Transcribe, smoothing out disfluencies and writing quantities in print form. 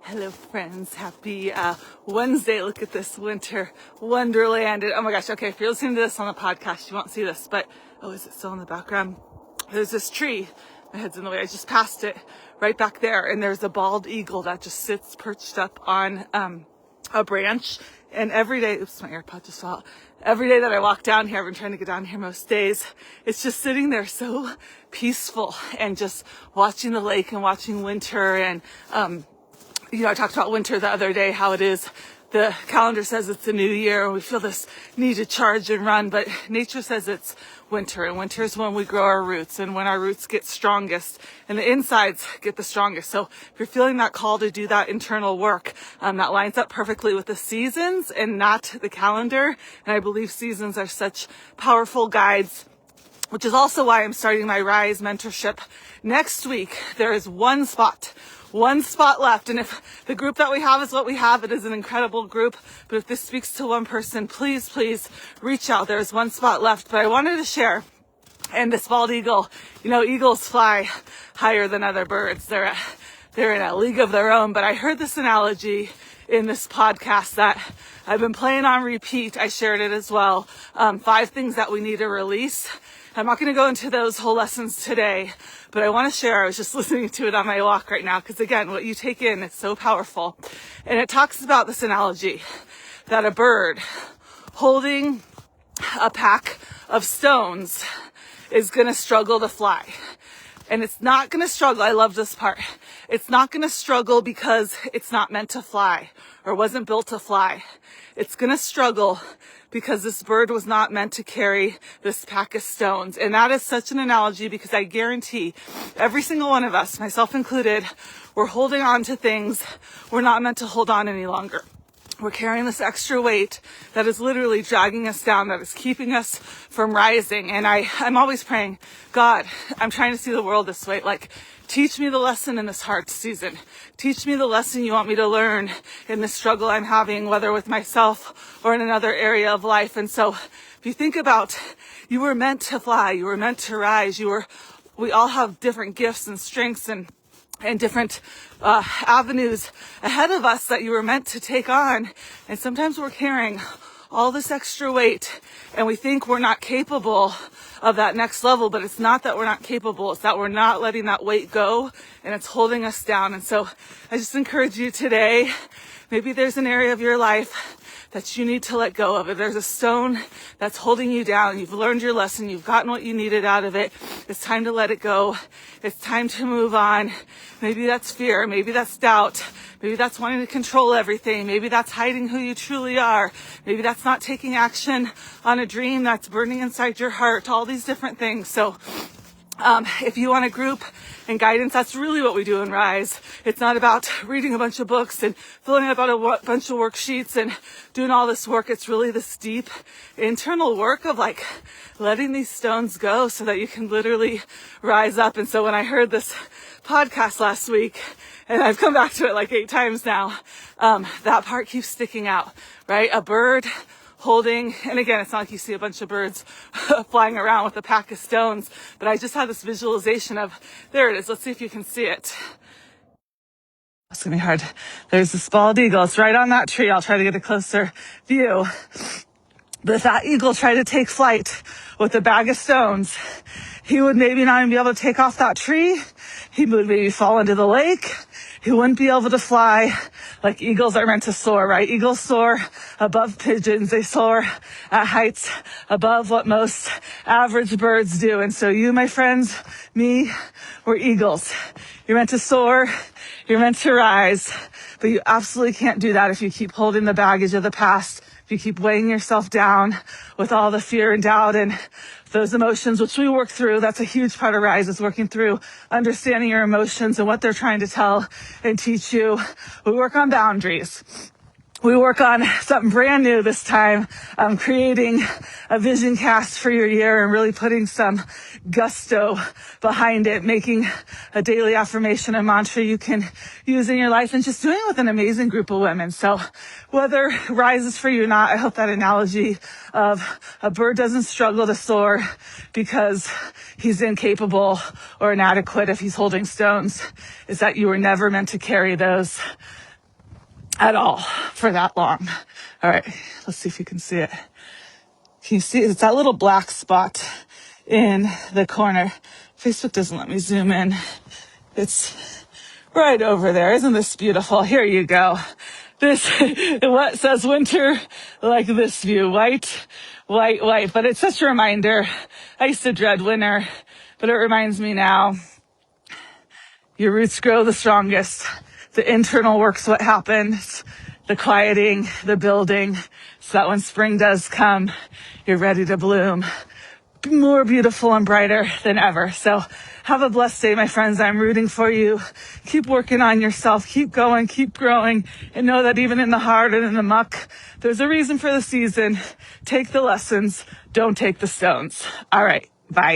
Hello friends, happy Wednesday. Look at this winter wonderland. And, oh my gosh, okay, if you're listening to this on the podcast, you won't see this, but, oh, is it still in the background? There's this tree, my head's in the way, I just passed it right back there, and there's a bald eagle that just sits perched up on a branch. And every day, oops, my AirPod just fell out. Every day that I walk down here, I've been trying to get down here most days, it's just sitting there so peaceful and just watching the lake and watching winter. And I talked about winter the other day, how it is. The calendar says it's a new year and we feel this need to charge and run, but nature says it's winter, and winter is when we grow our roots and when our roots get strongest and the insides get the strongest. So if you're feeling that call to do that internal work, that lines up perfectly with the seasons and not the calendar. And I believe seasons are such powerful guides, which is also why I'm starting my Rise mentorship next week. There is one spot left. And if the group that we have is what we have, it is an incredible group. But if this speaks to one person, please reach out. There's one spot left. But I wanted to share, and this bald eagle, eagles fly higher than other birds. They're in a league of their own. But I heard this analogy in this podcast that I've been playing on repeat. I shared it as well. 5 things that we need to release. I'm not going to go into those whole lessons today, but I want to share. I was just listening to it on my walk right now, because again, what you take in is so powerful. And it talks about this analogy that a bird holding a pack of stones is going to struggle to fly. And it's not going to struggle. I love this part. It's not going to struggle because it's not meant to fly or wasn't built to fly. It's going to struggle because this bird was not meant to carry this pack of stones. And that is such an analogy, because I guarantee every single one of us, myself included, we're holding on to things we're not meant to hold on any longer. We're carrying this extra weight that is literally dragging us down, that is keeping us from rising. And I'm always praying, God, I'm trying to see the world this way. Like, teach me the lesson in this hard season. Teach me the lesson you want me to learn in the struggle I'm having, whether with myself or in another area of life. And so if you think about, you were meant to fly, you were meant to rise, we all have different gifts and strengths and different avenues ahead of us that you were meant to take on. And sometimes we're carrying all this extra weight and we think we're not capable of that next level, but it's not that we're not capable, it's that we're not letting that weight go and it's holding us down. And so I just encourage you today, maybe there's an area of your life that you need to let go of. If there's a stone that's holding you down, you've learned your lesson, you've gotten what you needed out of it, it's time to let it go. It's time to move on. Maybe that's fear, maybe that's doubt, maybe that's wanting to control everything, maybe that's hiding who you truly are, maybe that's not taking action on a dream that's burning inside your heart, all these different things. So if you want a group and guidance, that's really what we do in Rise. It's not about reading a bunch of books and filling out a bunch of worksheets and doing all this work. It's really this deep internal work of like letting these stones go so that you can literally rise up. And so when I heard this podcast last week, and I've come back to it like 8 times now, that part keeps sticking out, right? A bird holding, and again, it's not like you see a bunch of birds flying around with a pack of stones, but I just had this visualization of, there it is. Let's see if you can see it. It's gonna be hard. There's this bald eagle. It's right on that tree. I'll try to get a closer view. But if that eagle tried to take flight with a bag of stones, he would maybe not even be able to take off that tree. He would maybe fall into the lake. He wouldn't be able to fly like eagles are meant to soar, right? Eagles soar above pigeons. They soar at heights above what most average birds do. And so you, my friends, me, we're eagles. You're meant to soar. You're meant to rise. But you absolutely can't do that if you keep holding the baggage of the past. If you keep weighing yourself down with all the fear and doubt and those emotions, which we work through. That's a huge part of Rise, is working through understanding your emotions and what they're trying to tell and teach you. We work on boundaries. We work on something brand new this time, creating a vision cast for your year and really putting some gusto behind it, making a daily affirmation and mantra you can use in your life, and just doing it with an amazing group of women. So whether Rise is for you or not, I hope that analogy of a bird doesn't struggle to soar because he's incapable or inadequate if he's holding stones is that you were never meant to carry those at all for that long. All right, let's see if you can see it. Can you see it? It's that little black spot in the corner. Facebook doesn't let me zoom in. It's right over there. Isn't this beautiful? Here you go. This, what says winter, like this view, white, white, white. But it's such a reminder. I used to dread winter, but it reminds me now, your roots grow the strongest. The internal work's what happens. The quieting, the building, so that when spring does come, you're ready to bloom. More beautiful and brighter than ever. So have a blessed day, my friends. I'm rooting for you. Keep working on yourself. Keep going, keep growing, and know that even in the hard and in the muck, there's a reason for the season. Take the lessons. Don't take the stones. All right. Bye.